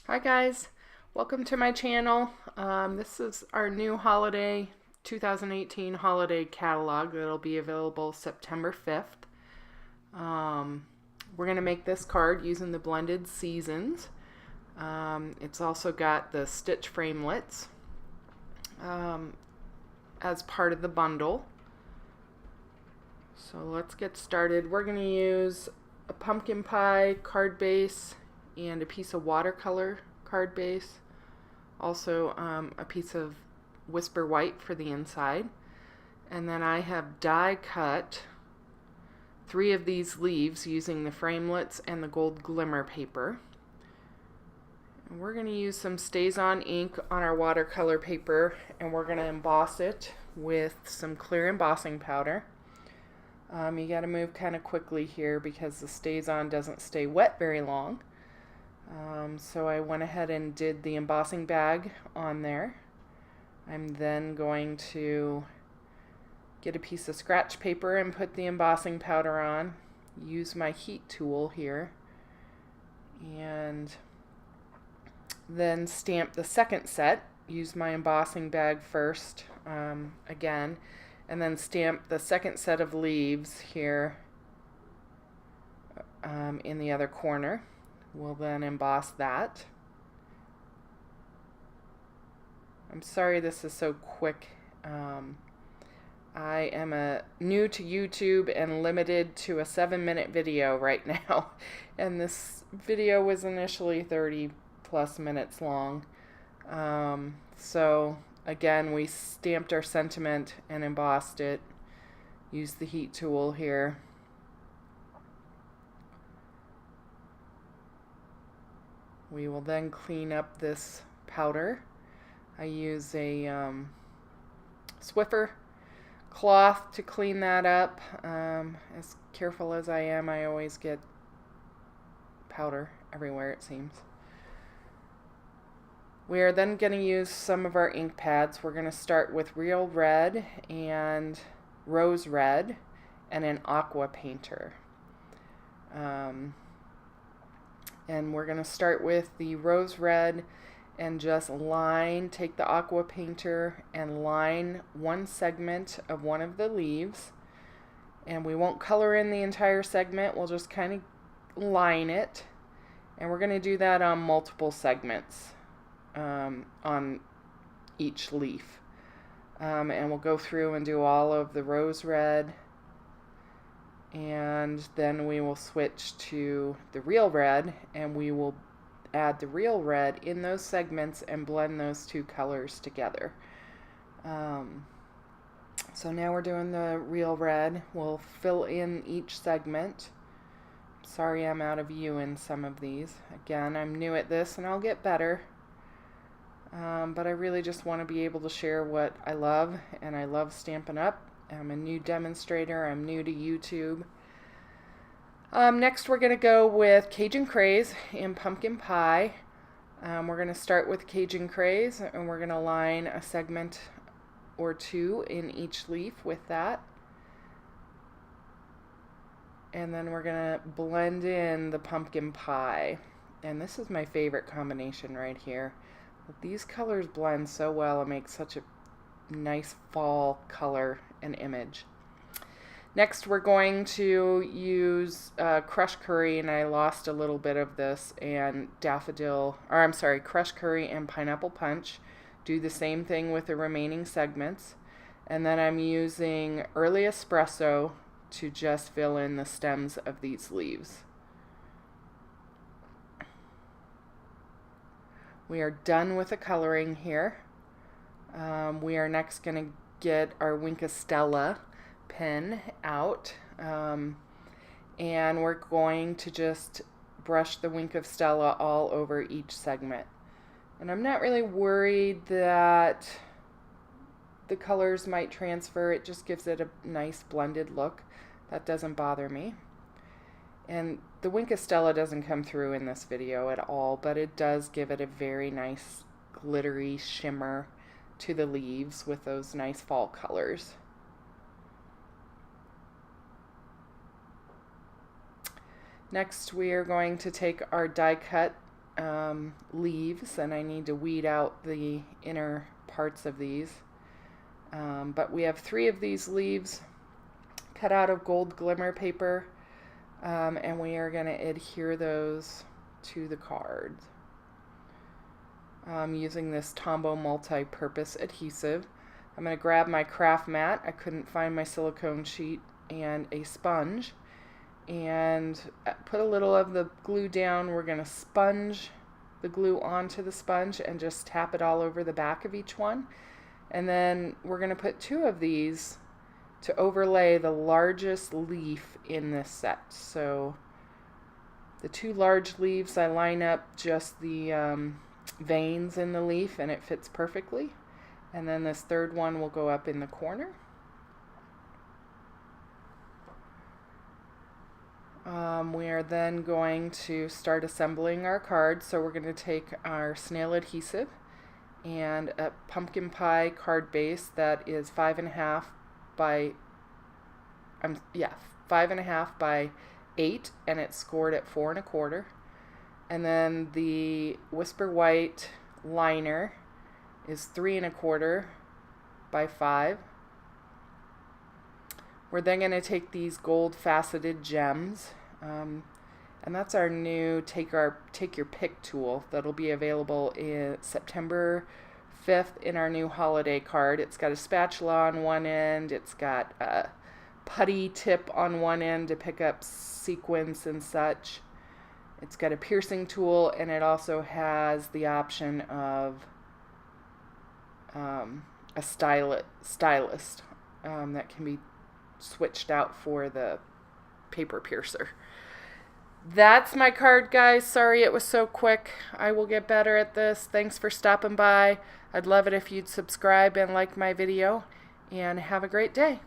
Hi guys, welcome to my channel. This is our new holiday 2018 holiday catalog that'll be available September 5th. We're going to make this card using the blended seasons. It's also got the stitch framelits as part of the bundle. So let's get started. We're going to use a pumpkin pie card base and a piece of watercolor card base. Also a piece of Whisper White for the inside. And then I have die cut 3 of these leaves using the framelits and the gold Glimmer paper. And we're going to use some Stāzon ink on our watercolor paper, and we're going to emboss it with some clear embossing powder. You got to move kind of quickly here because the Stāzon doesn't stay wet very long. So I went ahead and did the embossing bag on there. I'm then going to get a piece of scratch paper and put the embossing powder on. Use my heat tool here. And then stamp the second set. Use my embossing bag first again. And then stamp the second set of leaves here in the other corner. We'll then emboss that. I'm sorry this is so quick. I am new to YouTube and limited to a 7-minute video right now. And this video was initially 30 plus minutes long. So again, we stamped our sentiment and embossed it. Used the heat tool here. We will then clean up this powder. I use a Swiffer cloth to clean that up. As careful as I am, I always get powder everywhere, it seems. We are then going to use some of our ink pads. We're going to start with Real Red and Rose Red and an Aqua Painter. And we're going to start with the Rose Red and just take the Aqua Painter and line one segment of one of the leaves. And we won't color in the entire segment, we'll just kind of line it. And we're going to do that on multiple segments on each leaf. And we'll go through and do all of the Rose Red. And then we will switch to the Real Red, and we will add the Real Red in those segments and blend those two colors together. So now we're doing the Real Red. We'll fill in each segment. Sorry I'm out of view in some of these. Again, I'm new at this and I'll get better. But I really just want to be able to share what I love, and I love Stampin' Up! I'm a new demonstrator. I'm new to YouTube. Next we're going to go with Cajun Craze and Pumpkin Pie. We're going to start with Cajun Craze, and we're going to line a segment or two in each leaf with that. And then we're going to blend in the Pumpkin Pie. And this is my favorite combination right here. These colors blend so well and make such a nice fall color and image. Next we're going to use crushed curry, and I lost a little bit of this, and crushed curry and pineapple punch. Do the same thing with the remaining segments. And then I'm using early espresso to just fill in the stems of these leaves. We are done with the coloring here. We are next going to get our Stella pen out, and we're going to just brush the Stella all over each segment. And I'm not really worried that the colors might transfer. It just gives it a nice blended look. That doesn't bother me. And the Stella doesn't come through in this video at all, but it does give it a very nice glittery shimmer to the leaves with those nice fall colors. Next we are going to take our die cut leaves, and I need to weed out the inner parts of these. But we have 3 of these leaves cut out of gold Glimmer paper, and we are going to adhere those to the cards using this Tombow Multipurpose adhesive. I'm going to grab my craft mat. I couldn't find my silicone sheet, and a sponge, and put a little of the glue down. We're going to sponge the glue onto the sponge and just tap it all over the back of each one. And then we're going to put 2 of these to overlay the largest leaf in this set. So the 2 large leaves, I line up just the veins in the leaf, and it fits perfectly. And then this 3rd one will go up in the corner. We are then going to start assembling our cards. So we're going to take our snail adhesive and a pumpkin pie card base that is 5.5 by 5.5 by 8, and it's scored at 4 1/4. And then the Whisper White liner is 3 1/4 by 5. We're then going to take these gold faceted gems, and that's our new take your pick tool that'll be available in September 5th in our new holiday card. It's got a spatula on one end, it's got a putty tip on one end to pick up sequins and such. It's got a piercing tool, and it also has the option of a stylist that can be switched out for the paper piercer. That's my card, guys. Sorry it was so quick. I will get better at this. Thanks for stopping by. I'd love it if you'd subscribe and like my video, and have a great day.